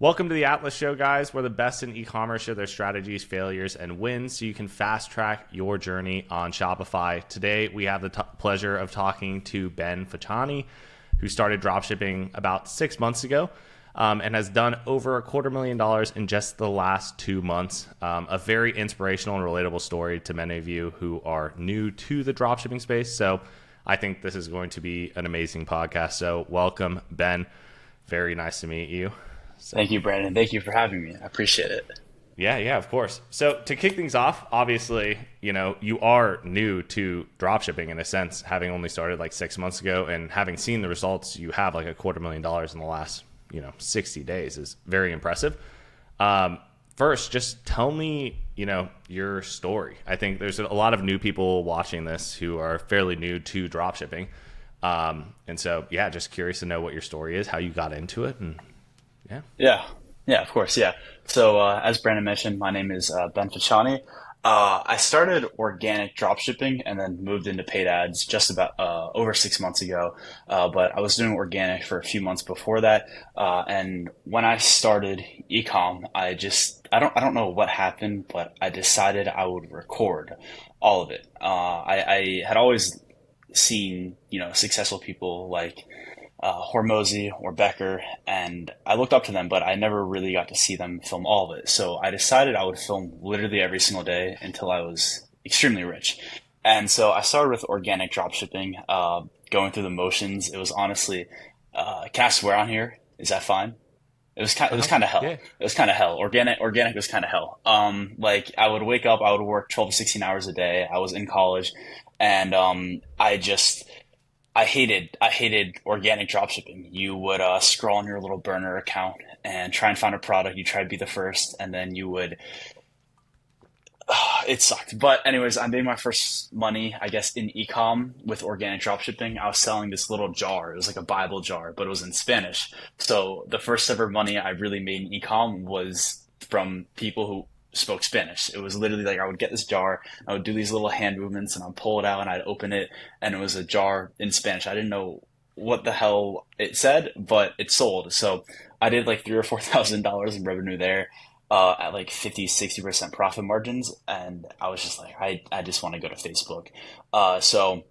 Welcome to the Atlas Show, guys, where the best in e-commerce share their strategies, failures, and wins so you can fast track your journey on Shopify. Today, we have the pleasure of talking to Ben Facciani, who started dropshipping about 6 months ago and has done over $250,000 in just the last 2 months. A very inspirational and relatable story to many of you who are new to the dropshipping space. So I think this is going to be an amazing podcast. So welcome, Ben. Very nice to meet you. So. Thank you, Brandon. Thank you for having me. I appreciate it. Yeah, of course. So to kick things off, obviously, you are new to dropshipping in a sense, having only started like 6 months ago and having seen the results you have, like $250,000 in the last, 60 days is very impressive. First, just tell me, your story. I think there's a lot of new people watching this who are fairly new to dropshipping. And so, just curious to know what your story is, how you got into it. And Yeah, of course. Yeah. So, as Brandon mentioned, my name is Ben Facciani. I started organic dropshipping and then moved into paid ads just about over 6 months ago. But I was doing organic for a few months before that. And when I started ecom, I don't know what happened, but I decided I would record all of it. I had always seen, successful people like Hormozy or Becker, and I looked up to them, but I never really got to see them film all of it. So I decided I would film literally every single day until I was extremely rich. And so I started with organic dropshipping, going through the motions. It was honestly, can I swear on here? Is that fine? It was kind of hell. Yeah. It was kind of hell. Organic was kind of hell. Like I would wake up, I would work 12 to 16 hours a day. I was in college, and I hated organic dropshipping. You would scroll on your little burner account and try and find a product. You try to be the first, and then you would. It sucked. But anyways, I made my first money, I guess, in ecom with organic dropshipping. I was selling this little jar. It was like a Bible jar, but it was in Spanish. So the first ever money I really made in ecom was from people who spoke Spanish. It was literally like I would get this jar, I would do these little hand movements, and I'd pull it out and I'd open it, and it was a jar in Spanish. I didn't know what the hell it said, but it sold. So I did like $3,000 or $4,000 in revenue there, at like 50-60% profit margins, and I was just like, I just want to go to Facebook. So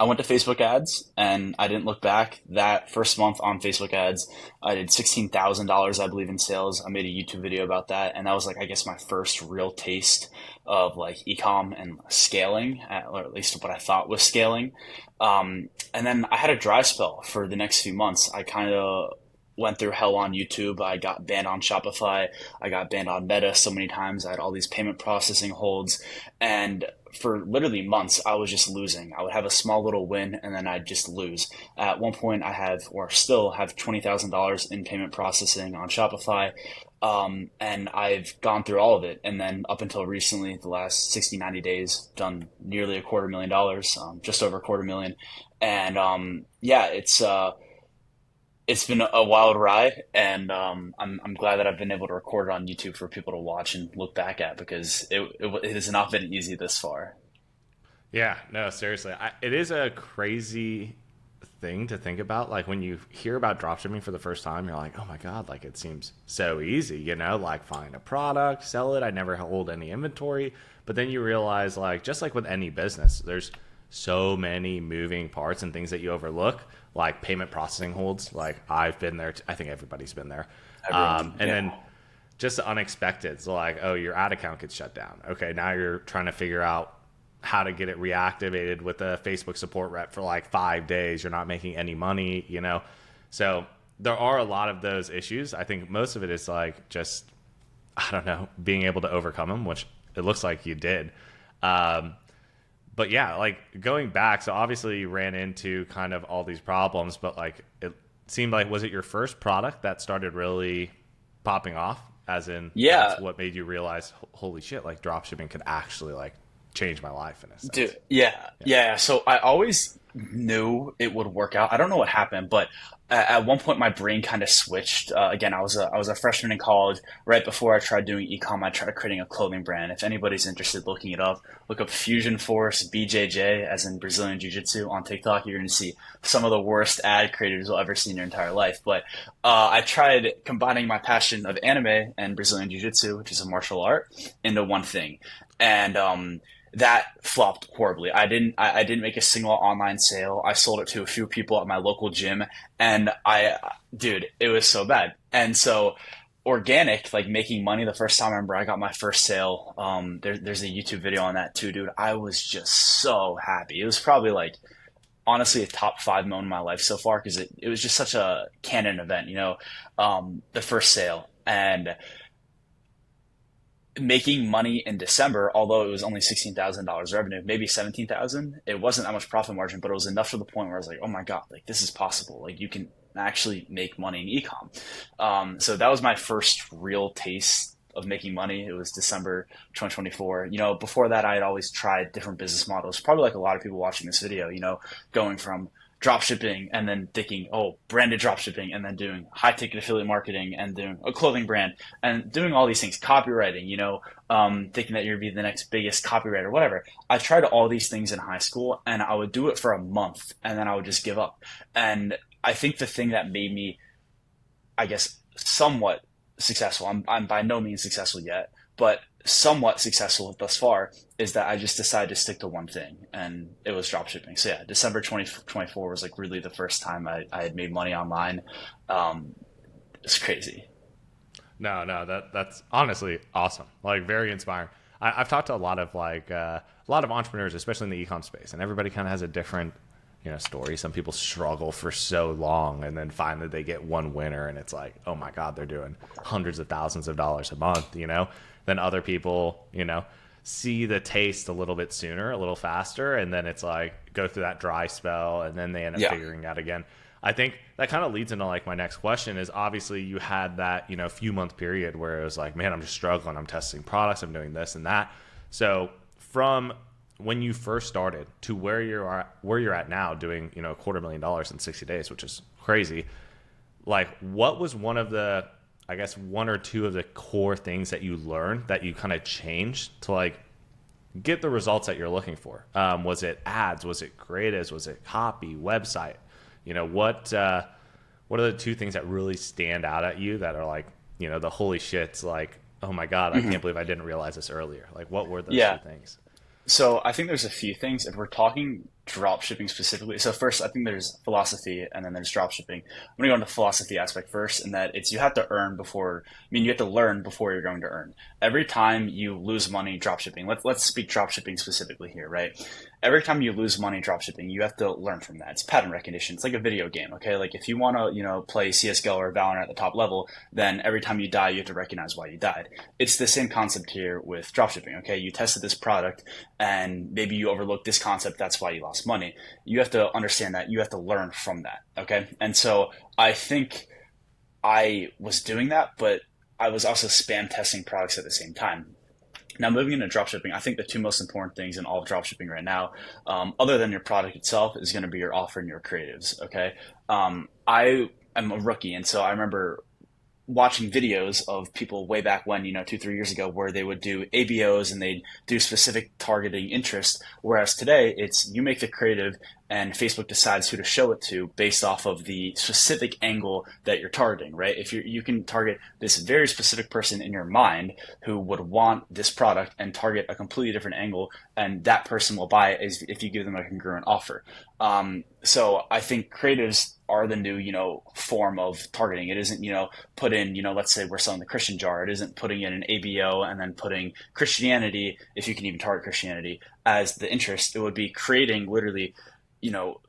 I went to Facebook ads and I didn't look back. That first month on Facebook ads, I did $16,000, I believe, in sales. I made a YouTube video about that. And that was like, I guess, my first real taste of like ecom and scaling, or at least what I thought was scaling. And then I had a dry spell for the next few months. I kind of went through hell on YouTube. I got banned on Shopify. I got banned on Meta so many times. I had all these payment processing holds. And for literally months, I was just losing. I would have a small little win and then I'd just lose. At one point, I have, or still have, $20,000 in payment processing on Shopify. And I've gone through all of it. And then up until recently, the last 60, 90 days, done nearly $250,000, just over $250,000. And it's been a wild ride, and I'm glad that I've been able to record it on YouTube for people to watch and look back at, because it has not been easy this far. Yeah, no, seriously. It is a crazy thing to think about. Like when you hear about dropshipping for the first time, you're like, oh my God, like it seems so easy, like find a product, sell it. I never hold any inventory. But then you realize, like, just like with any business, there's so many moving parts and things that you overlook, like payment processing holds. Like I've been there. I think everybody's been there. Then just the unexpected. So like, oh, your ad account gets shut down. Okay, now you're trying to figure out how to get it reactivated with a Facebook support rep for like 5 days. You're not making any money, So there are a lot of those issues. I think most of it is like just, I don't know, being able to overcome them, which it looks like you did. But yeah, like going back, so obviously you ran into kind of all these problems, but like it seemed like, was it your first product that started really popping off? As in, that's what made you realize, holy shit, like dropshipping could actually like change my life in a sense. Dude, yeah. So I always knew it would work out. I don't know what happened, but at one point my brain kind of switched. Again, I was a freshman in college. Right before I tried doing ecom, I tried creating a clothing brand. If anybody's interested, looking it up, look up Fusion Force BJJ, as in Brazilian Jiu Jitsu, on TikTok. You're going to see some of the worst ad creators you'll ever see in your entire life. But I tried combining my passion of anime and Brazilian Jiu Jitsu, which is a martial art, into one thing, and that flopped horribly. I didn't make a single online sale. I sold it to a few people at my local gym, and dude, it was so bad. And so organic, like making money, the first time I remember I got my first sale, there's a YouTube video on that too, dude. I was just so happy. It was probably like honestly a top 5 moment in my life so far, because it was just such a canon event, the first sale. And making money in December, although it was only $16,000 revenue, maybe 17,000. It wasn't that much profit margin, but it was enough to the point where I was like, oh my God, like this is possible. Like you can actually make money in ecom. So that was my first real taste of making money. It was December 2024. Before that, I had always tried different business models, probably like a lot of people watching this video, going from drop shipping and then thinking, oh, branded drop shipping, and then doing high ticket affiliate marketing and doing a clothing brand and doing all these things, copywriting, thinking that you're going to be the next biggest copywriter, whatever. I tried all these things in high school, and I would do it for a month and then I would just give up. And I think the thing that made me, I guess, somewhat successful, I'm by no means successful yet, but somewhat successful thus far, is that I just decided to stick to one thing, and it was dropshipping. So yeah, December 2024 was like really the first time I had made money online. It's crazy. No, that's honestly awesome. Like very inspiring. I've talked to a lot of a lot of entrepreneurs, especially in the ecom space, and everybody kind of has a different story. Some people struggle for so long, and then finally they get one winner, and it's like, oh my God, they're doing hundreds of thousands of dollars a month. Then other people, see the taste a little bit sooner, a little faster, and then it's like go through that dry spell, and then they end up Yeah. figuring out again. I think that kind of leads into like my next question is obviously you had that, few month period where it was like, man, I'm just struggling. I'm testing products. I'm doing this and that. So from when you first started to where you're at now doing, $250,000 in 60 days, which is crazy. Like what was one of the, I guess, one or two of the core things that you learned that you kind of changed to like get the results that you're looking for? Was it ads? Was it creatives? Was it copy, website? What are the two things that really stand out at you that are like, the holy shit's like, oh my God, I can't believe I didn't realize this earlier. Like what were those Yeah. two things? So I think there's a few things. If we're talking drop shipping specifically, so first I think there's philosophy and then there's drop shipping. I'm gonna go into the philosophy aspect first, and that it's you have to earn before. I mean, you have to learn before you're going to earn. Every time you lose money drop shipping, let's speak drop shipping specifically here, right? Every time you lose money drop shipping, you have to learn from that. It's pattern recognition. It's like a video game, okay? Like if you want to, play CS:GO or Valorant at the top level, then every time you die, you have to recognize why you died. It's the same concept here with drop shipping, okay? You tested this product and maybe you overlooked this concept. That's why you lost money. You have to understand that. You have to learn from that, okay? And so I think I was doing that, but I was also spam testing products at the same time. Now, moving into dropshipping, I think the two most important things in all of dropshipping right now, other than your product itself, is going to be your offer and your creatives. Okay, I am a rookie, and so I remember watching videos of people way back when, 2, 3 years ago, where they would do ABOs and they'd do specific targeting interest. Whereas today, it's you make the creative and Facebook decides who to show it to based off of the specific angle that you're targeting, right? If you can target this very specific person in your mind who would want this product and target a completely different angle, and that person will buy it if you give them a congruent offer. So I think creatives are the new, form of targeting. It isn't, put in, let's say we're selling the Christian jar. It isn't putting in an ABO and then putting Christianity, if you can even target Christianity, as the interest. It would be creating literally,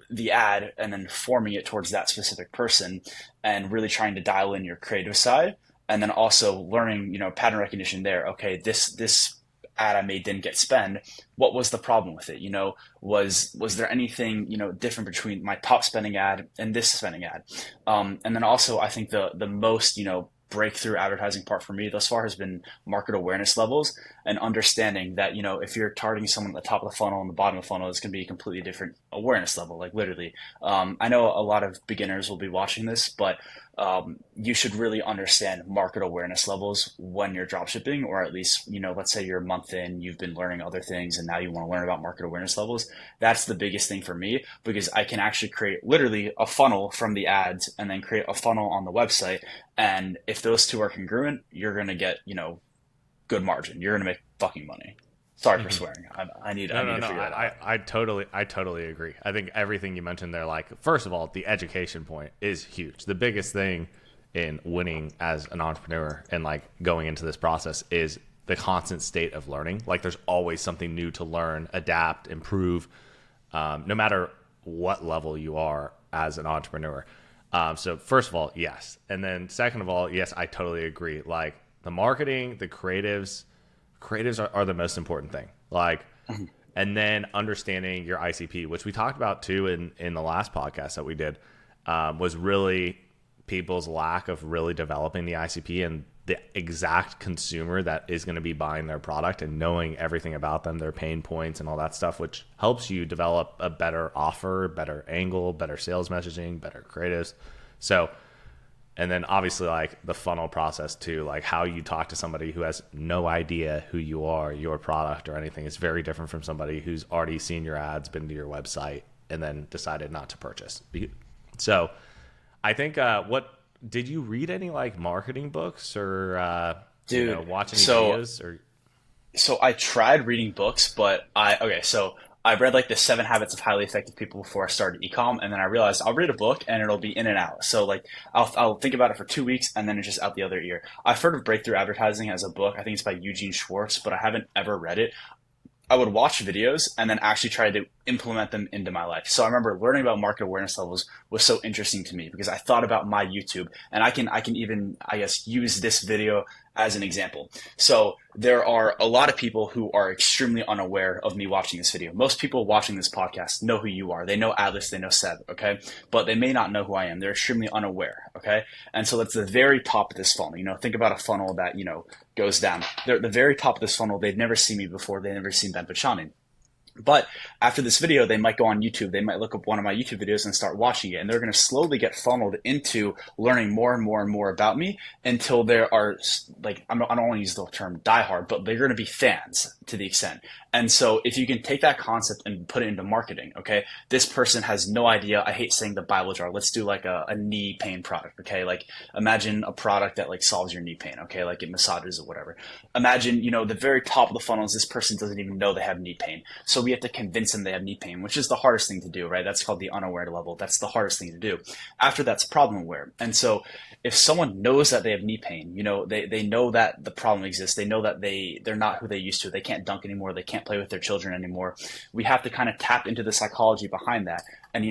the ad and then forming it towards that specific person and really trying to dial in your creative side. And then also learning, pattern recognition there. Okay, this ad I made didn't get spend. What was the problem with it? Was there anything, different between my top spending ad and this spending ad? And then also I think the most, breakthrough advertising part for me thus far has been market awareness levels and understanding that, if you're targeting someone at the top of the funnel and the bottom of the funnel, it's going to be a completely different awareness level, like literally. I know a lot of beginners will be watching this, but you should really understand market awareness levels when you're dropshipping, or at least, let's say you're a month in, you've been learning other things, and now you want to learn about market awareness levels. That's the biggest thing for me, because I can actually create literally a funnel from the ads and then create a funnel on the website. And if those two are congruent, you're going to get, good margin. You're going to make fucking money. Sorry for swearing. I need to figure that out. I totally agree. I think everything you mentioned there, like, first of all, the education point is huge. The biggest thing in winning as an entrepreneur and like going into this process is the constant state of learning. Like, there's always something new to learn, adapt, improve, no matter what level you are as an entrepreneur. So first of all, yes. And then second of all, yes, I totally agree. Like, the marketing, the creatives are the most important thing. Like, and then understanding your ICP, which we talked about too in the last podcast that we did, was really people's lack of really developing the ICP and the exact consumer that is going to be buying their product, and knowing everything about them, their pain points and all that stuff, which helps you develop a better offer, better angle, better sales messaging, better creatives. So, and then obviously like the funnel process too, like how you talk to somebody who has no idea who you are, your product or anything, is very different from somebody who's already seen your ads, been to your website, and then decided not to purchase. So I think, what did you read any like marketing books or, Dude, watch any videos or? So I tried reading books, but so I read like the 7 Habits of Highly Effective People before I started ecom, and then I realized I'll read a book and it'll be in and out. So like I'll think about it for 2 weeks and then it's just out the other ear. I've heard of Breakthrough Advertising as a book. I think it's by Eugene Schwartz, but I haven't ever read it. I would watch videos and then actually try to implement them into my life. So I remember learning about market awareness levels was so interesting to me, because I thought about my YouTube, and I can even, I guess, use this video as an example. So there are a lot of people who are extremely unaware of me watching this video. Most people watching this podcast know who you are. They know Atlas, they know Seb, okay? But they may not know who I am. They're extremely unaware, okay? And so that's the very top of this funnel. Think about a funnel that, goes down. They're at the very top of this funnel. They've never seen me before. They've never seen Ben Facciani. But after this video, they might go on YouTube. They might look up one of my YouTube videos and start watching it. And they're going to slowly get funneled into learning more and more and more about me until there are, like, I don't want to use the term diehard, but they're going to be fans to the extent. And so if you can take that concept and put it into marketing, okay, this person has no idea. I hate saying the Bible jar. Let's do like a knee pain product, okay? Like, imagine a product that like solves your knee pain, okay? Like it massages or whatever. Imagine, the very top of the funnel is this person doesn't even know they have knee pain. So we have to convince them they have knee pain, which is the hardest thing to do, right? That's called the unaware level. That's the hardest thing to do. After that's problem aware. And so if someone knows that they have knee pain, they know that the problem exists. They know that they're not who they used to. They can't dunk anymore. They can't play with their children anymore. We have to kind of tap into the psychology behind that and,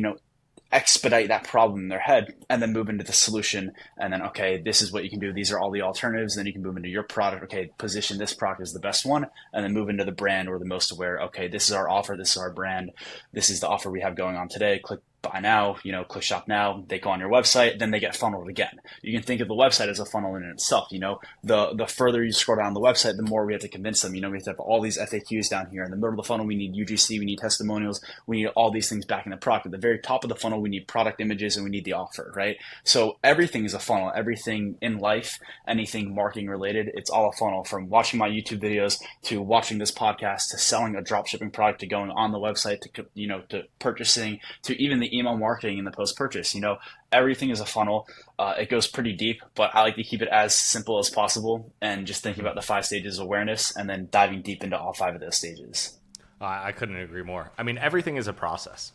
expedite that problem in their head, and then move into the solution. And then, okay, this is what you can do. These are all the alternatives. Then you can move into your product. Okay, position this product as the best one, and then move into the brand or the most aware. Okay, this is our offer. This is our brand. This is the offer we have going on today. Click buy now, click shop now. They go on your website, then they get funneled again. You can think of the website as a funnel in itself. The further you scroll down the website, the more we have to convince them. We have to have all these FAQs down here. In the middle of the funnel, we need UGC, we need testimonials, we need all these things back in the product. At the very top of the funnel, we need product images and we need the offer, right? So everything is a funnel. Everything in life, anything marketing related, it's all a funnel, from watching my YouTube videos to watching this podcast to selling a dropshipping product to going on the website to purchasing to even the email marketing in the post-purchase. Everything is a funnel. It goes pretty deep, but I like to keep it as simple as possible and just thinking about the 5 stages of awareness and then diving deep into all 5 of those stages. I couldn't agree more. I mean, everything is a process,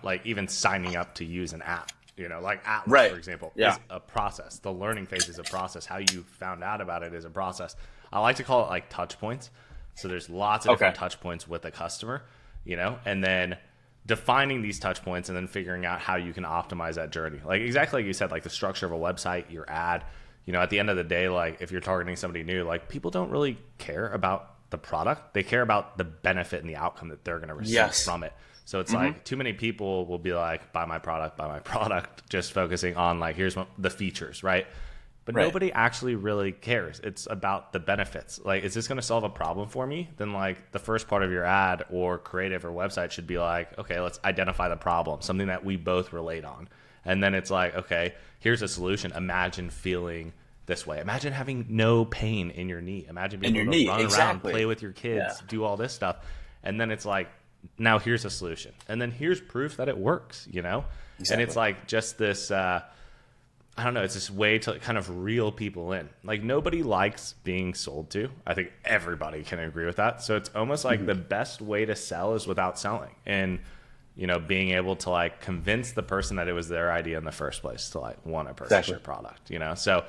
like even signing up to use an app, like Atlas, right, for example, yeah, is a process. The learning phase is a process. How you found out about it is a process. I like to call it like touch points. So there's lots of different touch points with a customer, and then defining these touch points and then figuring out how you can optimize that journey. Like exactly like you said, like the structure of a website, your ad, at the end of the day, like if you're targeting somebody new, like people don't really care about the product. They care about the benefit and the outcome that they're going to receive from it. So it's like too many people will be like, buy my product, just focusing on like, here's the features, right? but Right. nobody actually really cares. It's about the benefits. Like, is this going to solve a problem for me? Then like the first part of your ad or creative or website should be like, okay, let's identify the problem, something that we both relate on. And then it's like, okay, here's a solution. Imagine feeling this way. Imagine having no pain in your knee. Imagine In being your able to knee, run around, play exactly. with your Yeah, kids, do all this stuff. And then it's like, now here's a solution. And then here's proof that it works, you know? And it's exactly. like just this, I don't know, it's this way to kind of reel people in. Like, nobody likes being sold to. I think everybody can agree with that. So it's almost like Hmm. the best way to sell is without selling. And, you know, being able to like convince the person that it was their idea in the first place to like want to purchase your Exactly. product, you know? So,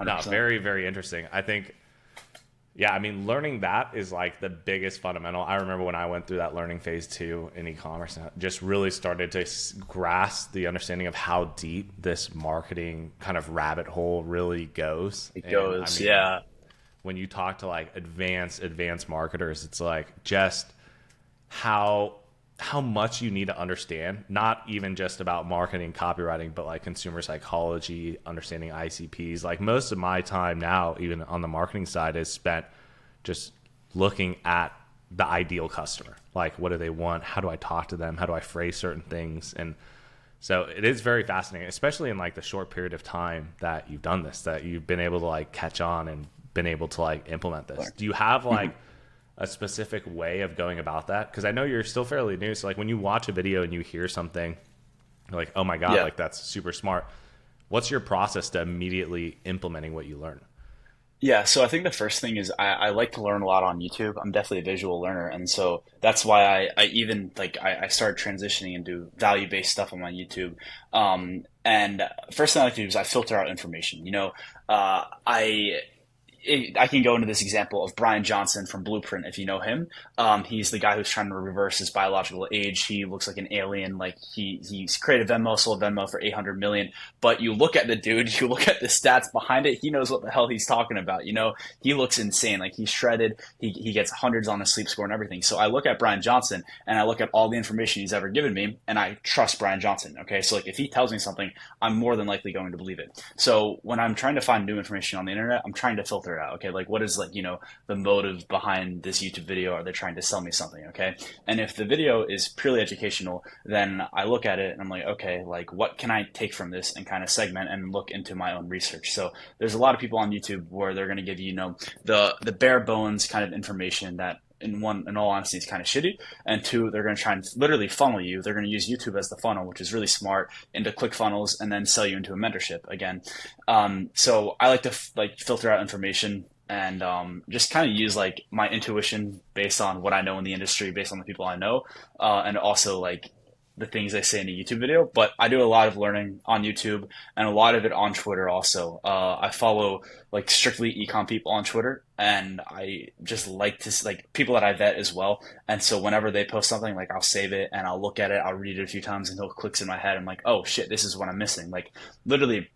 no, 100%. very, very interesting. I think, yeah, I mean, learning that is like the biggest fundamental. I remember when I went through that learning phase too in e-commerce, and I just really started to grasp the understanding of how deep this marketing kind of rabbit hole really goes. It And I goes, mean, yeah. when you talk to like advanced marketers, it's like just how much you need to understand, not even just about marketing, copywriting, but like consumer psychology, understanding ICPs. Like, most of my time now, even on the marketing side, is spent just looking at the ideal customer. Like, what do they want? How do I talk to them? How do I phrase certain things? And so it is very fascinating, especially in like the short period of time that you've done this, that you've been able to like catch on and been able to like implement this. Do you have like a specific way of going about that? Because I know you're still fairly new. So like when you watch a video and you hear something, you're like, oh my God, Yeah. like that's super smart. What's your process to immediately implementing what you learn? Yeah, so I think the first thing is I like to learn a lot on YouTube. I'm definitely a visual learner, and so that's why I even like I started transitioning into value-based stuff on my YouTube. And first thing I like to do is I filter out information. I can go into this example of Brian Johnson from Blueprint, if you know him. He's the guy who's trying to reverse his biological age. He looks like an alien. Like he's created Venmo, sold Venmo for 800 million. But you look at the dude, you look at the stats behind it. He knows what the hell he's talking about. He looks insane. Like he's shredded. He gets hundreds on his sleep score and everything. So I look at Brian Johnson and I look at all the information he's ever given me, and I trust Brian Johnson. Okay, so like if he tells me something, I'm more than likely going to believe it. So when I'm trying to find new information on the internet, I'm trying to filter it out. Okay, like what is the motive behind this YouTube video? Are they trying to sell me something? Okay, and if the video is purely educational, then I look at it and I'm like, okay, like what can I take from this and kind of segment and look into my own research. So there's a lot of people on YouTube where they're going to give the bare bones kind of information that in all honesty is kind of shitty, and two, they're going to try and literally funnel you. They're going to use YouTube as the funnel, which is really smart, into click funnels and then sell you into a mentorship again. So I like to filter out information and just kind of use like my intuition based on what I know in the industry, based on the people I know, and also like the things they say in a YouTube video. But I do a lot of learning on YouTube and a lot of it on Twitter also. I follow like strictly ecom people on Twitter, and I just like to like people that I vet as well. And so whenever they post something, like I'll save it and I'll look at it, I'll read it a few times until it clicks in my head. I'm like, oh shit, this is what I'm missing. Like literally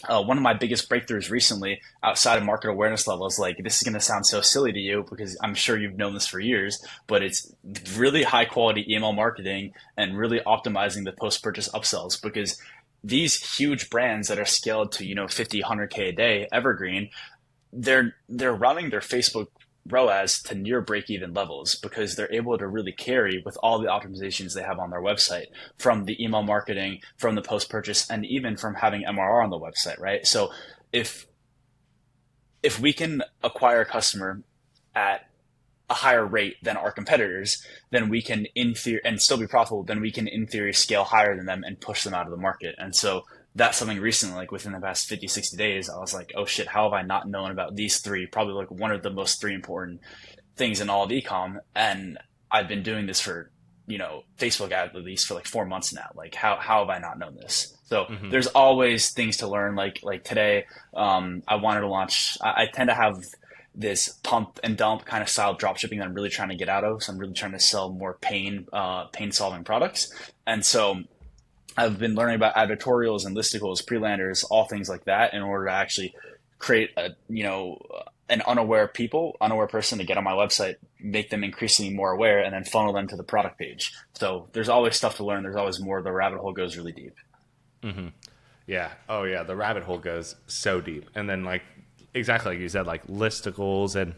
one of my biggest breakthroughs recently outside of market awareness levels, like this is going to sound so silly to you because I'm sure you've known this for years, but it's really high quality email marketing and really optimizing the post purchase upsells, because these huge brands that are scaled to 50 100K a day evergreen, they're running their Facebook ROAS to near break even levels because they're able to really carry with all the optimizations they have on their website, from the email marketing, from the post purchase, and even from having MRR on the website, right? So if we can acquire a customer at a higher rate than our competitors, then we can in theory and still be profitable, then we can in theory scale higher than them and push them out of the market. And so that's something recently, like within the past 50, 60 days, I was like, oh shit, how have I not known about these three? Probably like one of the most three important things in all of ecom. And I've been doing this for, Facebook ad at least for like 4 months now. Like how have I not known this? So Hmm. there's always things to learn. Like today, I wanted to launch, I tend to have this pump and dump kind of style drop shipping that I'm really trying to get out of. So I'm really trying to sell more pain solving products. And so I've been learning about advertorials and listicles, pre-landers, all things like that, in order to actually create an unaware person to get on my website, make them increasingly more aware, and then funnel them to the product page. So there's always stuff to learn. There's always more. The rabbit hole goes really deep. Yeah. Oh yeah. The rabbit hole goes so deep. And then like exactly like you said, like listicles and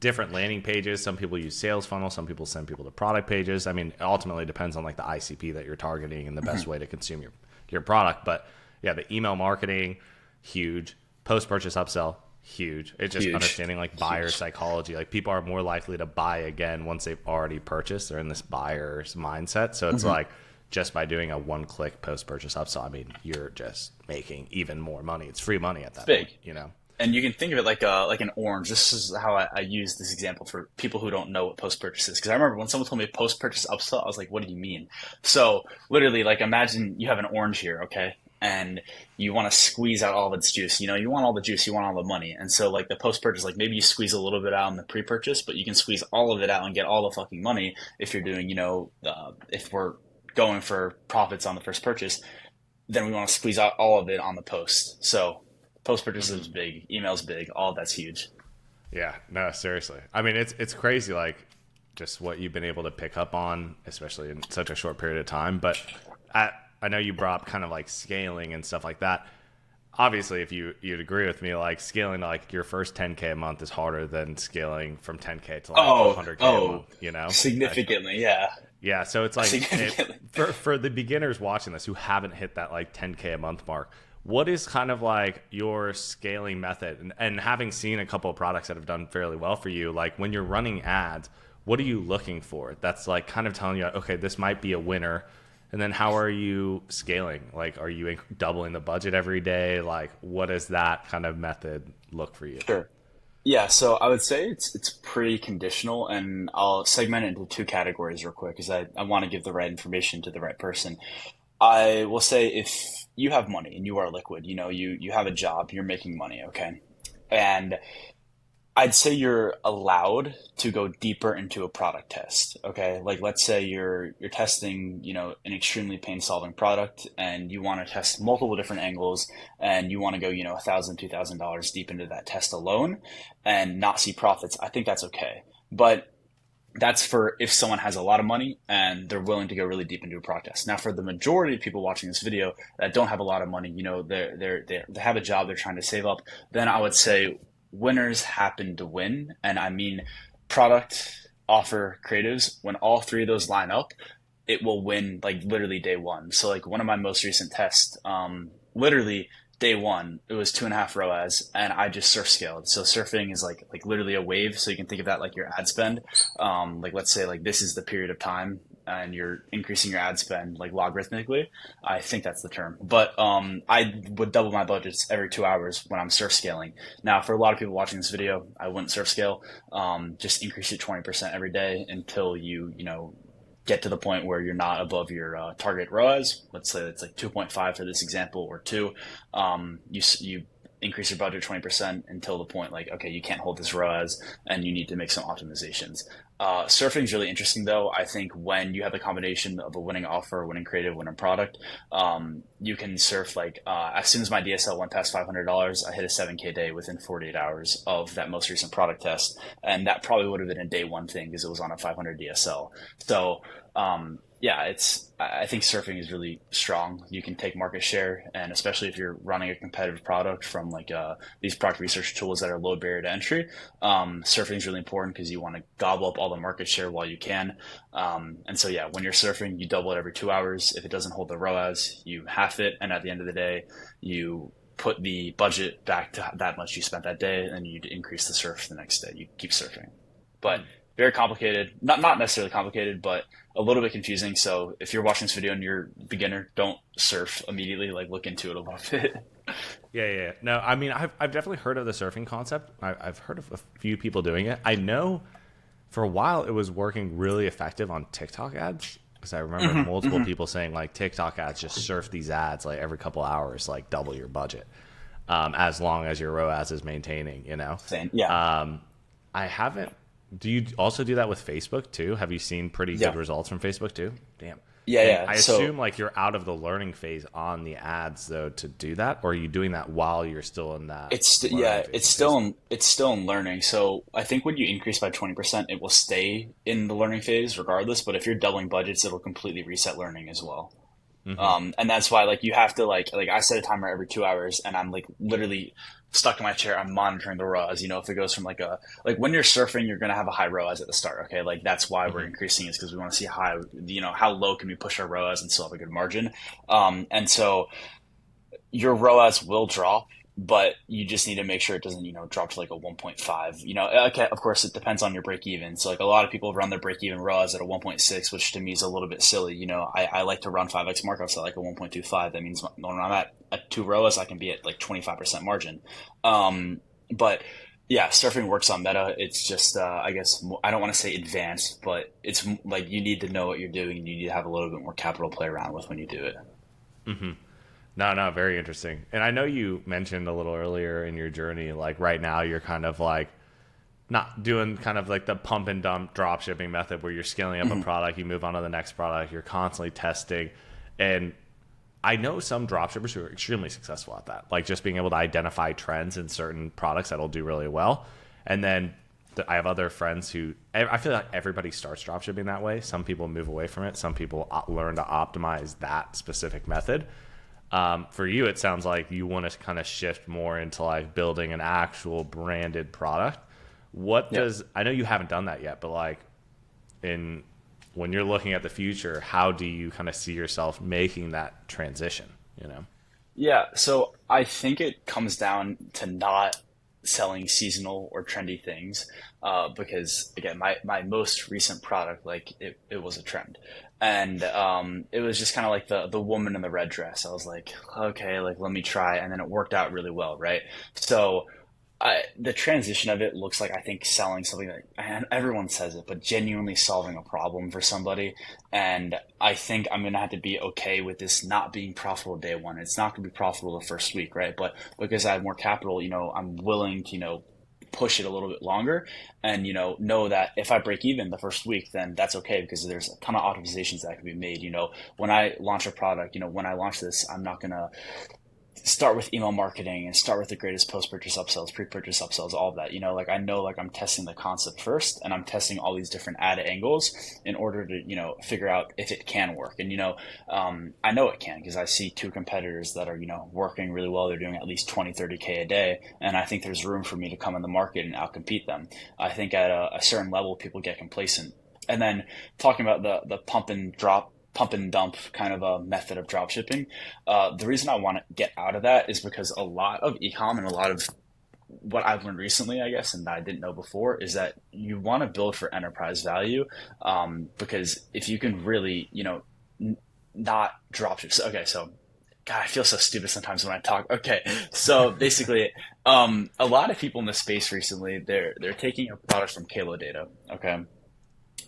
different landing pages. Some people use sales funnels. Some people send people to product pages. I mean, it ultimately depends on like the ICP that you're targeting and the best way to consume your product. But yeah, the email marketing, huge. Post purchase upsell, huge. It's just Huge, understanding like buyer huge. psychology. Like people are more likely to buy again once they've already purchased. They're in this buyer's mindset. So it's like just by doing a one click post purchase upsell, I mean, you're just making even more money. It's free money at It's that point, big. you know? And you can think of it like an orange. This is how I use this example for people who don't know what post purchase is. Because I remember when someone told me post purchase upsell, I was like, "What do you mean?" So literally, like imagine you have an orange here, okay, and you want to squeeze out all of its juice. You know, you want all the juice, you want all the money, and so like the post purchase, like maybe you squeeze a little bit out in the pre purchase, but you can squeeze all of it out and get all the fucking money if you're doing, if we're going for profits on the first purchase, then we want to squeeze out all of it on the post. So post purchase is big, email's big, all that's huge. Yeah, no, seriously. I mean, it's crazy, like just what you've been able to pick up on, especially in such a short period of time. But I know you brought up kind of like scaling and stuff like that. Obviously, if you'd agree with me, like scaling to like your first 10K a month is harder than scaling from 10K to like Oh, 100K a oh, month. You know, like significantly, yeah, yeah. So it's like significantly. for the beginners watching this who haven't hit that like 10K a month mark, what is kind of like your scaling method? And having seen a couple of products that have done fairly well for you, like when you're running ads, what are you looking for? That's like kind of telling you, okay, this might be a winner. And then how are you scaling? Like, are you doubling the budget every day? Like, what does that kind of method look for you? Sure. Yeah, so I would say it's pretty conditional, and I'll segment it into two categories real quick because I want to give the right information to the right person. I will say if you have money and you are liquid, you have a job, you're making money, okay? And I'd say you're allowed to go deeper into a product test. Okay. Like let's say you're testing, an extremely pain solving product and you want to test multiple different angles and you want to go, $1,000, $2,000 deep into that test alone and not see profits. I think that's okay. But that's for if someone has a lot of money and they're willing to go really deep into a product test. Now, for the majority of people watching this video that don't have a lot of money, they have a job, they're trying to save up, then I would say winners happen to win. And I mean, product, offer, creatives, when all three of those line up, it will win like literally day one. So like one of my most recent tests, literally day one, it was 2.5 ROAS and I just surf scaled. So surfing is like literally a wave. So you can think of that like your ad spend. Like let's say like this is the period of time and you're increasing your ad spend like logarithmically. I think that's the term. But I would double my budgets every 2 hours when I'm surf scaling. Now, for a lot of people watching this video, I wouldn't surf scale. Just increase it 20% every day until you get to the point where you're not above your target ROAS. Let's say it's like 2.5 for this example, or two. You increase your budget 20% until the point like, okay, you can't hold this ROAS and you need to make some optimizations. Surfing is really interesting though. I think when you have the combination of a winning offer, winning creative, winning product, you can surf like as soon as my DSL went past $500, I hit a 7K day within 48 hours of that most recent product test, and that probably would have been a day one thing because it was on a 500 DSL. So yeah, I think surfing is really strong. You can take market share, and especially if you're running a competitive product from like these product research tools that are low barrier to entry, surfing is really important because you want to gobble up all the market share while you can. And so yeah, when you're surfing, you double it every 2 hours. If it doesn't hold the ROAS, you half it, and at the end of the day, you put the budget back to that much you spent that day, and you increase the surf the next day. You keep surfing, but very complicated. Not necessarily complicated, but a little bit confusing. So if you're watching this video and you're a beginner, don't surf immediately. Like look into it a little bit. Yeah. No, I mean, I've definitely heard of the surfing concept. I've heard of a few people doing it. I know for a while it was working really effective on TikTok ads because I remember multiple people saying like TikTok ads, just surf these ads like every couple hours, like double your budget, as long as your ROAS is maintaining. Same. Yeah. I haven't. Do you also do that with Facebook too? Have you seen pretty good Yeah. results from Facebook too? Damn. Yeah. And Yeah. I So assume like you're out of the learning phase on the ads though to do that, or are you doing that while you're still in that learning phase it's on still Facebook? in learning. So I think when you increase by 20%, it will stay in the learning phase regardless. But if you're doubling budgets, it'll completely reset learning as well. Mm-hmm. And that's why like you have to like I set a timer every 2 hours, and I'm like literally stuck in my chair. I'm monitoring the ROAS. If it goes from like when you're surfing, you're gonna have a high ROAS at the start. Okay, like that's why we're Mm-hmm. increasing is because we want to see how low can we push our ROAS and still have a good margin. And so your ROAS will drop, but you just need to make sure it doesn't, drop to like a 1.5. Okay, of course, it depends on your break even. So, like a lot of people run their break even ROAS at a 1.6, which to me is a little bit silly. I like to run 5x markups at like a 1.25. That means when I'm at 2 ROAS, I can be at like 25% margin. But yeah, surfing works on meta. It's just, I guess, I don't want to say advanced, but it's like you need to know what you're doing, and you need to have a little bit more capital to play around with when you do it. Mm-hmm. No, no, very interesting. And I know you mentioned a little earlier in your journey, like right now you're kind of like not doing kind of like the pump and dump drop shipping method where you're scaling up a Mhm. product, you move on to the next product, you're constantly testing. And I know some drop shippers who are extremely successful at that, like just being able to identify trends in certain products that'll do really well. And then I have other friends who I feel like everybody starts drop shipping that way. Some people move away from it. Some people learn to optimize that specific method. For you, it sounds like you want to kind of shift more into like building an actual branded product. What Yep. does I know you haven't done that yet, but like in when you're looking at the future, how do you kind of see yourself making that transition? You know? Yeah, so I think it comes down to not selling seasonal or trendy things, because again, my most recent product, like it was a trend, and it was just kind of like the woman in the red dress. I was like, okay, like let me try, and then it worked out really well, right? So the transition of it looks like I think selling something that and everyone says it, but genuinely solving a problem for somebody. And I think I'm gonna have to be okay with this not being profitable day one. It's not gonna be profitable the first week, right? But because I have more capital, I'm willing to, push it a little bit longer and know that if I break even the first week, then that's okay because there's a ton of optimizations that can be made. When I launch a product, when I launch this, I'm not gonna start with email marketing and start with the greatest post-purchase upsells, pre-purchase upsells, all of that. Like I know like I'm testing the concept first and I'm testing all these different ad angles in order to, figure out if it can work. And, I know it can because I see two competitors that are, working really well. They're doing at least 20, 30K a day. And I think there's room for me to come in the market and outcompete them. I think at a certain level, people get complacent. And then talking about the pump and dump kind of a method of drop shipping. The reason I want to get out of that is because a lot of ecom and a lot of what I've learned recently, I guess, and that I didn't know before, is that you want to build for enterprise value, because if you can really, not drop ship. So, okay, so God, I feel so stupid sometimes when I talk. Okay, so basically, a lot of people in the space recently, they're taking a product from Kalo Data. Okay,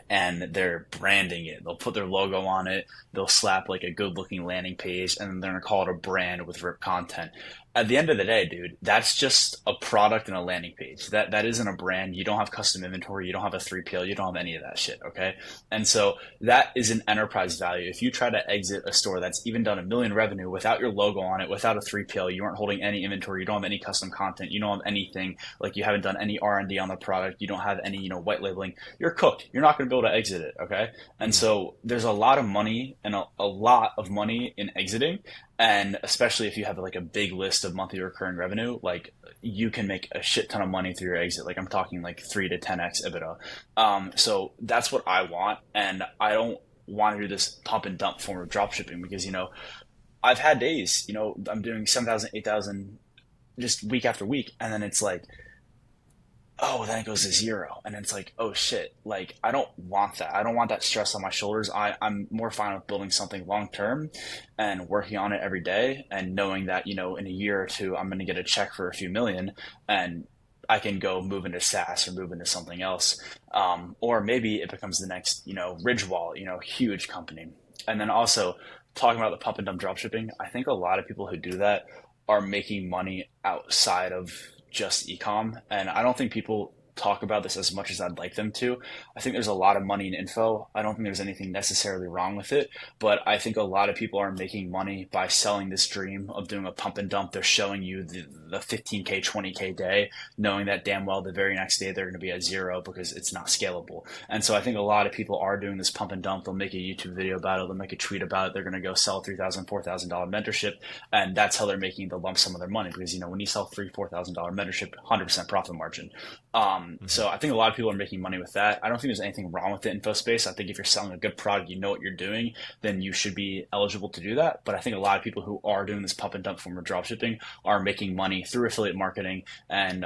and they're branding it. They'll put their logo on it. They'll slap like a good looking landing page and then they're going to call it a brand with rip content. At the end of the day, dude, that's just a product and a landing page. That isn't a brand. You don't have custom inventory. You don't have a 3PL. You don't have any of that shit. Okay. And so that is an enterprise value. If you try to exit a store that's even done 1 million revenue without your logo on it, without a 3PL, you aren't holding any inventory. You don't have any custom content. You don't have anything, like you haven't done any R&D on the product. You don't have any, white labeling. You're cooked. You're not going to be able to exit it. Okay. And Mm-hmm. so there's a lot of money and a lot of money in exiting. And especially if you have like a big list of monthly recurring revenue, like you can make a shit ton of money through your exit. Like I'm talking like 3 to 10x EBITDA. So that's what I want. And I don't want to do this pump and dump form of drop shipping because, I've had days, I'm doing 7,000, 8,000 just week after week. And then it's like, oh, then it goes to zero. And it's like, oh shit, like I don't want that. I don't want that stress on my shoulders. I'm more fine with building something long term and working on it every day and knowing that, in a year or two, I'm going to get a check for a few million and I can go move into SaaS or move into something else. Or maybe it becomes the next, Ridgewall, huge company. And then also talking about the pump and dump drop shipping, I think a lot of people who do that are making money outside of just ecom. And I don't think people talk about this as much as I'd like them to. I think there's a lot of money in info. I don't think there's anything necessarily wrong with it, but I think a lot of people are making money by selling this dream of doing a pump and dump. They're showing you the 15K, 20K day, knowing that damn well the very next day they're going to be at zero because it's not scalable. And so I think a lot of people are doing this pump and dump. They'll make a YouTube video about it. They'll make a tweet about it. They're going to go sell $3,000, $4,000 mentorship. And that's how they're making the lump sum of their money because, you know, when you sell $4,000 mentorship, 100% profit margin. So I think a lot of people are making money with that. I don't think there's anything wrong with the info space. I think if you're selling a good product, you know what you're doing, then you should be eligible to do that. But I think a lot of people who are doing this pump and dump form of dropshipping are making money through affiliate marketing and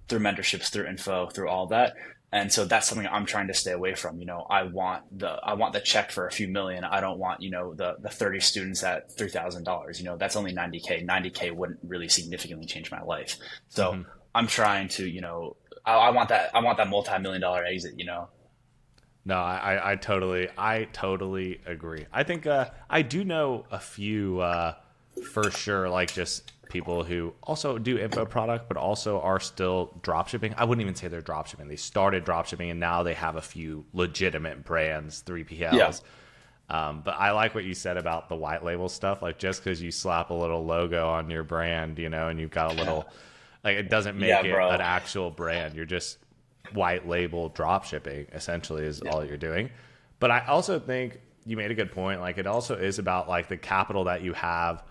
through mentorships, through info, through all that. And so that's something I'm trying to stay away from. You know, I want the check for a few million. I don't want, you know, the 30 students at $3,000. You know, that's only 90K. 90K wouldn't really significantly change my life. So I'm trying to, you know, I want that multi-million-dollar exit, you know. No, I totally agree. I think I do know a few for sure, like just people who also do info product, but also are still dropshipping. I wouldn't even say they're dropshipping. They started dropshipping and now they have a few legitimate brands, 3PLs. Yeah. But I like what you said about the white label stuff. Like just because you slap a little logo on your brand, you know, and you've got a little, like it doesn't make it an actual brand. You're just white label drop shipping essentially is all you're doing. But I also think you made a good point. Like it also is about like the capital that you have,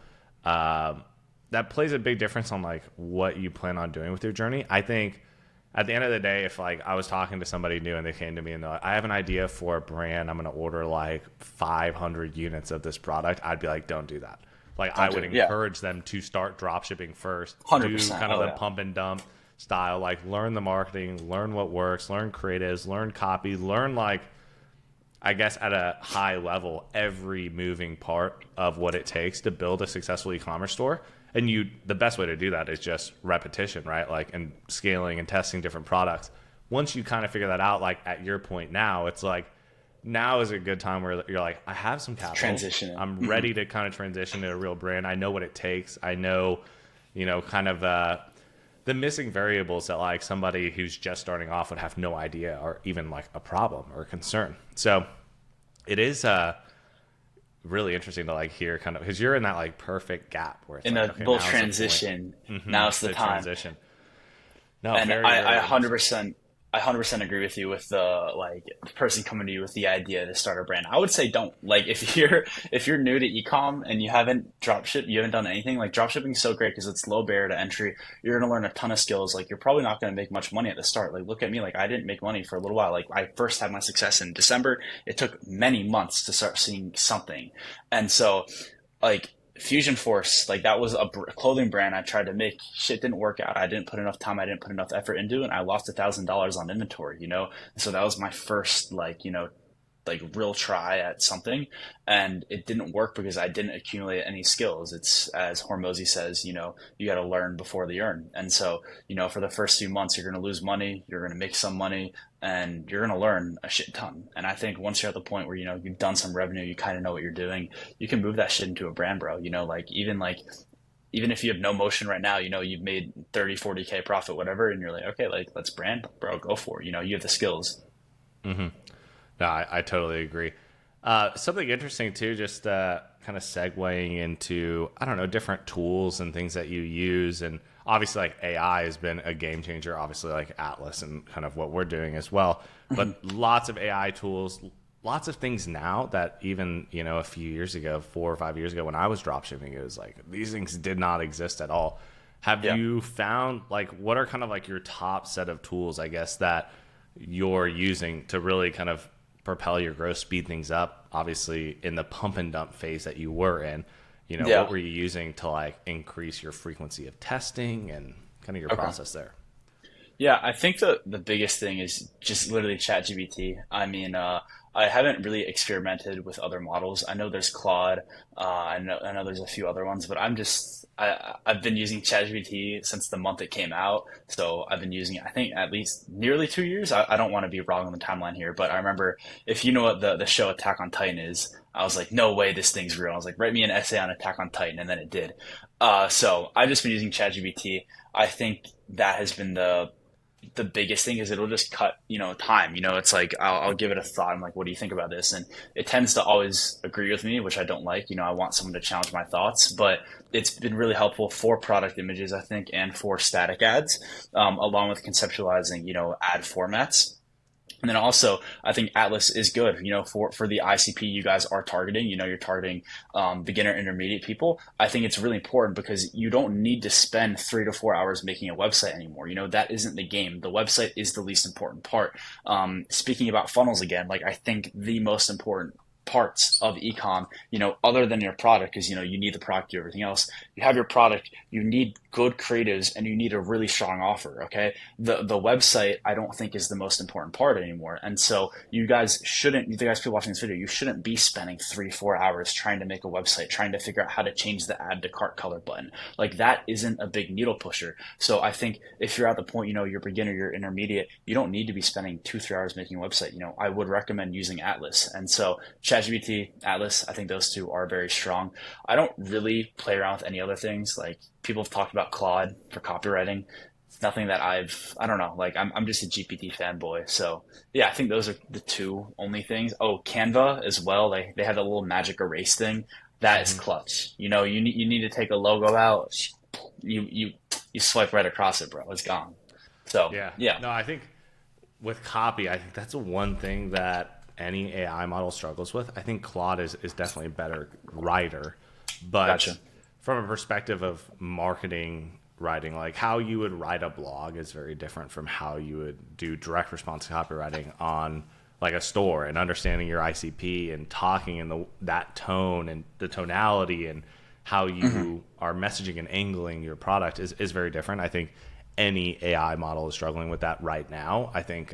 that plays a big difference on like what you plan on doing with your journey. I think at the end of the day, if like I was talking to somebody new and they came to me and they're like, I have an idea for a brand, I'm going to order like 500 units of this product, I'd be like, don't do that. Like I would encourage them to start drop shipping first, 100%. do kind of the pump and dump style, like learn the marketing, learn what works, learn creatives, learn copy, learn like, I guess at a high level, every moving part of what it takes to build a successful e-commerce store. And the best way to do that is just repetition, right? Like, and scaling and testing different products. Once you kind of figure that out, like at your point now, it's like, now is a good time where you're like, I have some capital. Transition. I'm ready to kind of transition to a real brand. I know what it takes. I know, you know, kind of the missing variables that like somebody who's just starting off would have no idea or even like a problem or a concern. So it is really interesting to like hear kind of, because you're in that like perfect gap where it's in like, the okay, little transition. Now's the time. Transition. No, And very, I very 100% agree with you with the like person coming to you with the idea to start a brand. I would say don't. Like if you're new to ecom and you haven't done anything, like dropshipping is so great because it's low barrier to entry. You're gonna learn a ton of skills. Like you're probably not gonna make much money at the start. Like look at me, like I didn't make money for a little while. Like I first had my success in December. It took many months to start seeing something. And so like Fusion Force, like that was a clothing brand I tried to make. Shit didn't work out. I didn't put enough time. I didn't put enough effort into it. And I lost $1,000 on inventory, you know? And so that was my first, like, you know, like real try at something. And it didn't work because I didn't accumulate any skills. It's as Hormozy says, you know, you got to learn before the earn. And so, you know, for the first few months, you're going to lose money, you're going to make some money, and you're going to learn a shit ton. And I think once you're at the point where, you know, you've done some revenue, you kind of know what you're doing, you can move that shit into a brand, bro. You know, even if you have no motion right now, you know, you've made 30, 40K profit, whatever. And you're like, okay, like let's brand, bro, go for it. You know, you have the skills. Mm-hmm. No, I totally agree. Something interesting too, just kind of segueing into, I don't know, different tools and things that you use. And obviously like AI has been a game changer, obviously like Atlas and kind of what we're doing as well. But lots of AI tools, lots of things now that even, you know, a few years ago, 4 or 5 years ago when I was dropshipping, it was like these things did not exist at all. Have you found like, what are kind of like your top set of tools, I guess, that you're using to really kind of propel your growth, speed things up? Obviously in the pump and dump phase that you were in, you know, what were you using to like increase your frequency of testing and kind of your process there? Yeah, I think the biggest thing is just literally ChatGPT. I mean, I haven't really experimented with other models. I know there's Claude. I know there's a few other ones, but I've been using ChatGPT since the month it came out. So I've been using it, I think, at least nearly 2 years. I don't want to be wrong on the timeline here, but I remember, if you know what the show Attack on Titan is, I was like, no way, this thing's real. I was like, write me an essay on Attack on Titan, and then it did. So I've just been using ChatGPT. I think that has been the biggest thing is it'll just cut, time. It's like I'll give it a thought. I'm like, what do you think about this? And it tends to always agree with me, which I don't like. I want someone to challenge my thoughts, but it's been really helpful for product images, I think, and for static ads, along with conceptualizing, ad formats. And then also, I think Atlas is good, for the ICP you guys are targeting. You're targeting beginner, intermediate people. I think it's really important because you don't need to spend 3 to 4 hours making a website anymore. That isn't the game. The website is the least important part. Speaking about funnels again, like I think the most important parts of ecom, other than your product, because you need the product to do everything else. You have your product, you need good creatives, and you need a really strong offer. Okay, the website I don't think is the most important part anymore, and so you guys shouldn't. You guys people watching this video, you shouldn't be spending 3 4 hours trying to make a website, trying to figure out how to change the add to cart color button. Like that isn't a big needle pusher. So I think if you're at the point, you're beginner, you're intermediate, you don't need to be spending 2 3 hours making a website. I would recommend using Atlas, and so ChatGPT, Atlas, I think those two are very strong. I don't really play around with any other things. Like people have talked about Claude for copywriting. It's nothing that I don't know, like I'm just a GPT fanboy. So yeah, I think those are the two only things. Oh, Canva as well. They have a little magic erase thing. That is Hmm. clutch. You need to take a logo out. You swipe right across it, bro. It's gone. So Yeah. yeah. No, I think with copy, I think that's the one thing that any AI model struggles with. I think Claude is definitely a better writer, but Gotcha. from a perspective of marketing writing, like how you would write a blog is very different from how you would do direct response copywriting on like a store, and understanding your ICP and talking in that tone and the tonality and how Hmm. you are messaging and angling your product is very different. I think any AI model is struggling with that right now. I think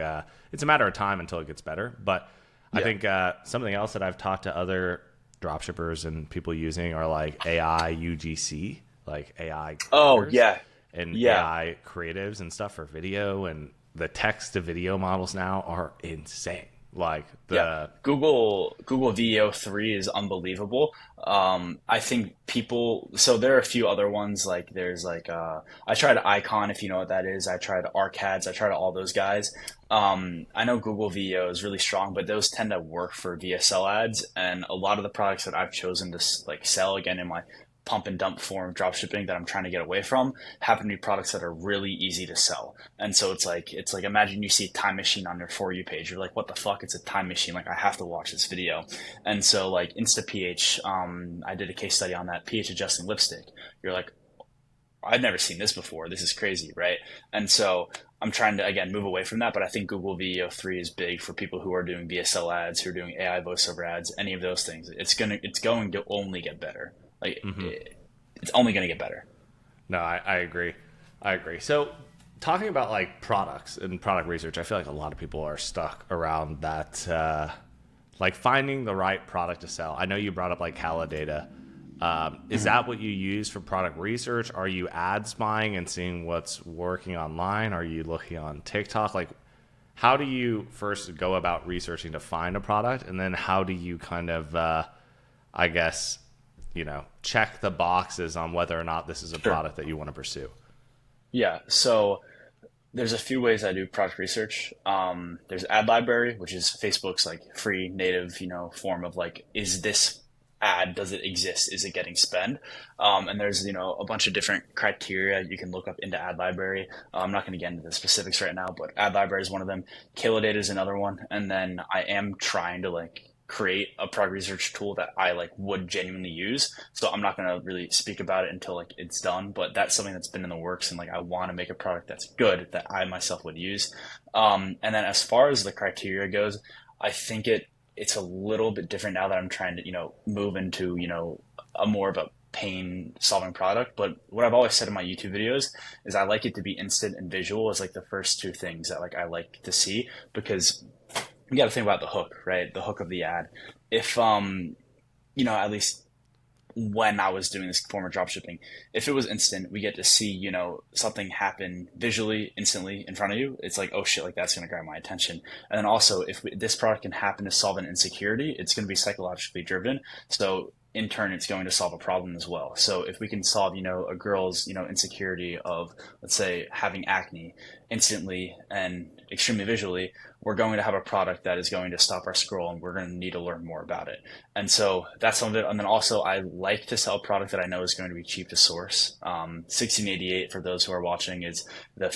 it's a matter of time until it gets better. But I Yeah. think something else that I've talked to other dropshippers and people using are like AI UGC, like AI Oh creators yeah. and Yeah. AI creatives and stuff for video. And the text to video models now are insane. Like Yeah, the Google VEO3 is unbelievable. I think people. So there are a few other ones. Like there's like I tried Icon, if you know what that is. I tried Arcads. I tried all those guys. I know Google VEO is really strong, but those tend to work for VSL ads, and a lot of the products that I've chosen to like sell again in my pump and dump form of drop shipping that I'm trying to get away from happen to be products that are really easy to sell. And so it's like imagine you see a time machine on your for you page. You're like, what the fuck? It's a time machine. Like I have to watch this video. And so like InstaPH, I did a case study on that pH adjusting lipstick. You're like, I've never seen this before. This is crazy, right? And so I'm trying to again move away from that, but I think Google VEO3 is big for people who are doing VSL ads, who are doing AI voiceover ads, any of those things. It's going to only get better. Like it's only going to get better. No, I agree. I agree. So, talking about like products and product research, I feel like a lot of people are stuck around that, like finding the right product to sell. I know you brought up like Calidata. Is Mhm. that what you use for product research? Are you ad spying and seeing what's working online? Are you looking on TikTok? Like, how do you first go about researching to find a product, and then how do you kind of, I guess, check the boxes on whether or not this is a Sure. product that you want to pursue? Yeah. So there's a few ways I do product research. There's Ad Library, which is Facebook's like free native, form of like, is this ad, does it exist? Is it getting spent? And there's, a bunch of different criteria you can look up into Ad Library. I'm not going to get into the specifics right now, but Ad Library is one of them. Data is another one. And then I am trying to like create a product research tool that I like would genuinely use. So I'm not going to really speak about it until like it's done, but that's something that's been in the works, and like I want to make a product that's good that I myself would use. And then as far as the criteria goes, I think it's a little bit different now that I'm trying to move into a more of a pain solving product. But what I've always said in my YouTube videos is I like it to be instant and visual as like the first two things that like I like to see, because you got to think about the hook, right? The hook of the ad. If at least when I was doing this form of dropshipping, if it was instant, we get to see, something happen visually, instantly in front of you. It's like, oh shit, like that's going to grab my attention. And then also, if this product can happen to solve an insecurity, it's going to be psychologically driven. So in turn, it's going to solve a problem as well. So if we can solve, a girl's, insecurity of, let's say, having acne, instantly and extremely visually, we're going to have a product that is going to stop our scroll and we're going to need to learn more about it. And so that's some of it. And then also I like to sell a product that I know is going to be cheap to source. 1688 for those who are watching is the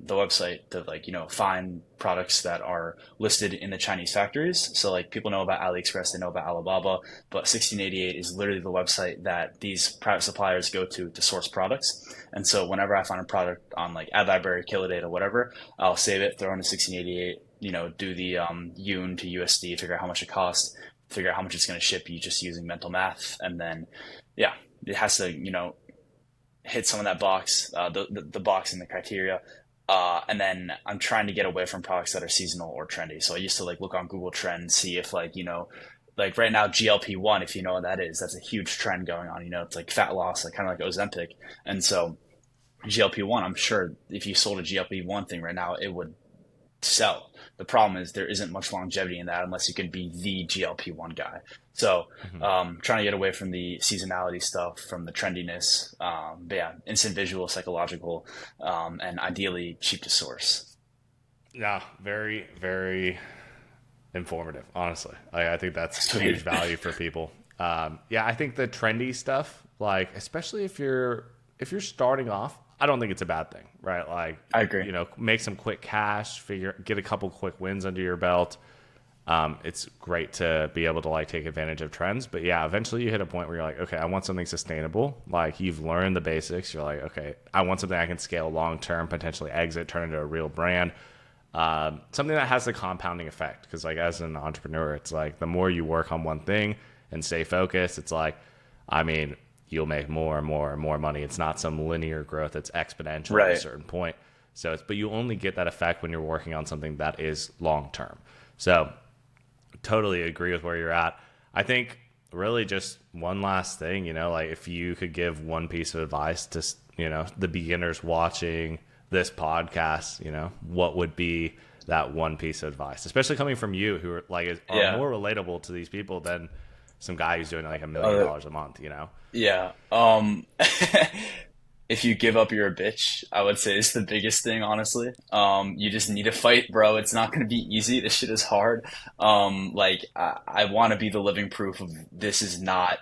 website to like, find products that are listed in the Chinese factories. So like people know about AliExpress, they know about Alibaba, but 1688 is literally the website that these private suppliers go to source products. And so whenever I find a product on like Ad Library, Kilodata, whatever, I'll save it, throw in a 1688, do the Yun to USD, figure out how much it costs, figure out how much it's going to ship you just using mental math. And then, yeah, it has to, hit some of that box, the box and the criteria. And then I'm trying to get away from products that are seasonal or trendy. So I used to like look on Google Trends, see if like right now GLP-1, if you know what that is, that's a huge trend going on. It's like fat loss, like kind of like Ozempic. And so GLP-1, I'm sure if you sold a GLP-1 thing right now, it would sell. The problem is there isn't much longevity in that unless you can be the GLP-1 guy. So trying to get away from the seasonality stuff, from the trendiness, but yeah, instant visual, psychological, and ideally cheap to source. Yeah, very, very informative, honestly. I think that's Sweet. huge value for people. Yeah, I think the trendy stuff, like especially if you're starting off, I don't think it's a bad thing, right? Like, I agree. Make some quick cash, get a couple quick wins under your belt. It's great to be able to like take advantage of trends, but yeah, eventually you hit a point where you're like, okay, I want something sustainable. Like you've learned the basics. You're like, okay, I want something I can scale long term, potentially exit, turn into a real brand. Something that has the compounding effect. Because like as an entrepreneur, it's like the more you work on one thing and stay focused, it's like, I mean, you'll make more and more and more money. It's not some linear growth that's exponential Right. at a certain point. So but you only get that effect when you're working on something that is long term. So totally agree with where you're at. I think really just one last thing, like if you could give one piece of advice to, the beginners watching this podcast, what would be that one piece of advice, especially coming from you who are like are more relatable to these people than some guy who's doing like $1 million a month, Yeah. If you give up, you're a bitch, I would say it's the biggest thing, honestly. You just need to fight, bro. It's not going to be easy. This shit is hard. I want to be the living proof of this is not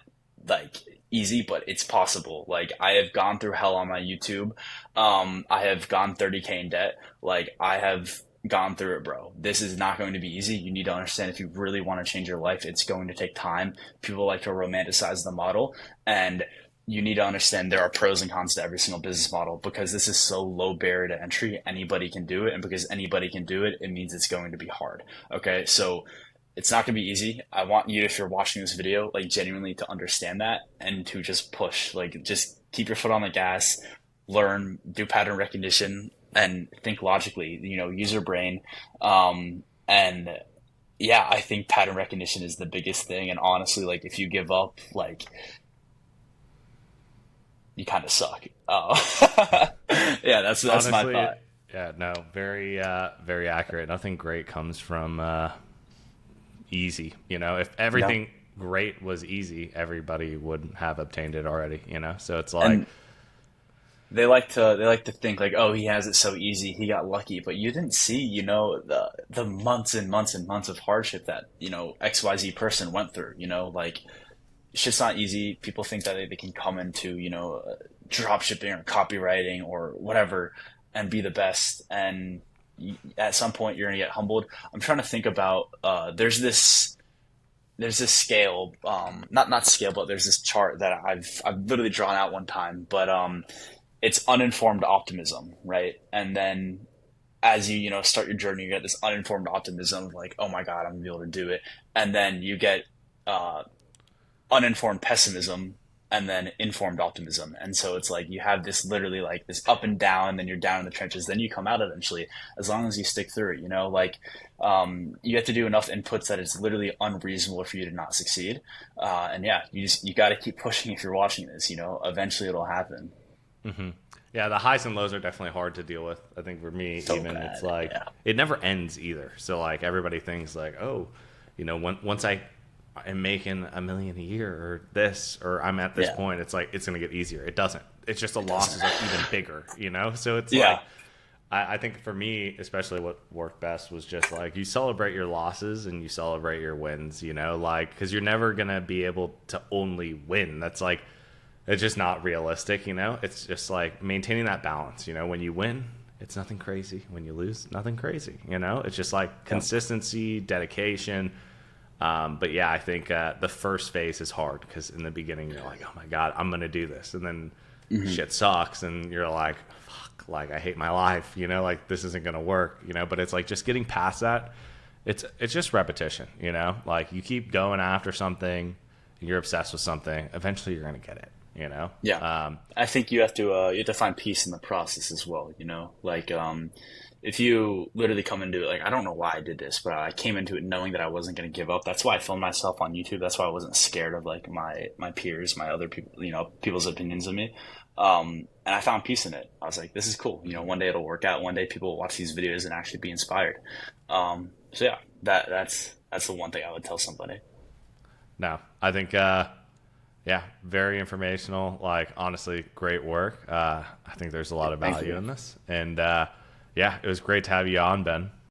like easy, but it's possible. Like I have gone through hell on my YouTube. I have gone 30K in debt. Like I have gone through it, bro. This is not going to be easy. You need to understand if you really want to change your life, it's going to take time. People like to romanticize the model, and you need to understand there are pros and cons to every single business model because this is so low barrier to entry. Anybody can do it. And because anybody can do it, it means it's going to be hard. Okay. So it's not going to be easy. I want you, if you're watching this video, like genuinely to understand that and to just push, like just keep your foot on the gas, learn, do pattern recognition, and think logically, use your brain. And yeah, I think pattern recognition is the biggest thing. And honestly, like if you give up, like you kind of suck. Yeah, that's Honestly, my thought. Yeah, no, very, very accurate. Nothing great comes from easy. If No. everything great was easy, everybody would have obtained it already. So it's like, And they like to think like, oh, he has it so easy, he got lucky, but you didn't see, the months and months and months of hardship that, XYZ person went through, like shit's not easy. People think that they can come into, drop shipping or copywriting or whatever and be the best. And at some point you're going to get humbled. I'm trying to think about, there's this scale, not scale, but there's this chart that I've literally drawn out one time, but, it's uninformed optimism, right? And then as you start your journey, you get this uninformed optimism of like, oh my God, I'm gonna be able to do it. And then you get uninformed pessimism and then informed optimism. And so it's like you have this literally like this up and down, and then you're down in the trenches, then you come out eventually, as long as you stick through it, you have to do enough inputs that it's literally unreasonable for you to not succeed. And yeah, you got to keep pushing if you're watching this, eventually it'll happen. hmm yeah, the highs and lows are definitely hard to deal with. I think for me, So even bad. it's like Yeah. it never ends either. So like everybody thinks like, oh, once I am making $1 million a year or this, or I'm at this Yeah. point, it's like it's gonna get easier. It doesn't. It's just the losses are even bigger. So it's Yeah. like I think for me, especially what worked best was just like you celebrate your losses and you celebrate your wins, you know, like, because you're never going to be able to only win. That's like, it's just not realistic, you know? It's just like maintaining that balance, you know? When you win, it's nothing crazy. When you lose, nothing crazy, you know? It's just like Yeah. consistency, dedication. But yeah, I think the first phase is hard because in the beginning you're like, oh my God, I'm going to do this. And then Hmm. shit sucks and you're like, fuck, like I hate my life, you know, like this isn't going to work, you know, but it's like just getting past that. It's just repetition, you know, like you keep going after something, you're obsessed with something, eventually you're going to get it, you know? Yeah. I think you have to find peace in the process as well, you know? Like if you literally come into it, like I don't know why I did this, but I came into it knowing that I wasn't going to give up. That's why I filmed myself on YouTube. That's why I wasn't scared of like my peers, my other people, you know, people's opinions of me. And I found peace in it. I was like, this is cool. You know, one day it'll work out. One day people will watch these videos and actually be inspired. So yeah, that's the one thing I would tell somebody. No, I think, yeah, very informational. Like, honestly, great work. I think there's a lot of Thank value you. in this. And yeah, it was great to have you on, Ben.